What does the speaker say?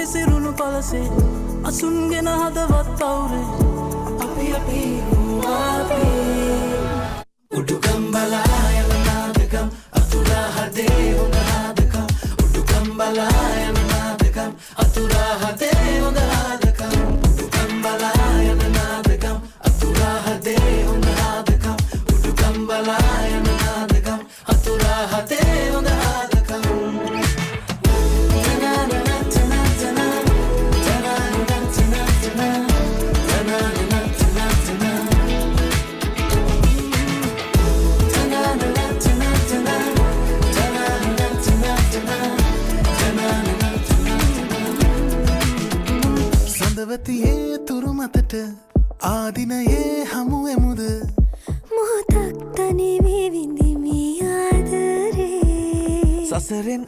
විසිරුණු පලසේ අසුන්ගෙන හදවත් අවුරේ අපි උඩුකම් බලා යන නාදකම් අතුරා හදේ හොඳ ආදකම් උඩුකම් බලා යන නාදකම් අතුරා හදේ හොඳ ආදකම් උඩුකම් බලා යන නාදකම් අතුරා හදේ හොඳ ආදකම් උඩුකම් බලා යන නාදකම් අතුරා හදේ හොඳ ආදකම් සඳවතියේ තුරු මතට ආදිනයේ හමු එමුද මොහොතක් තනි වී විඳිමි ආදරේ සසරෙන්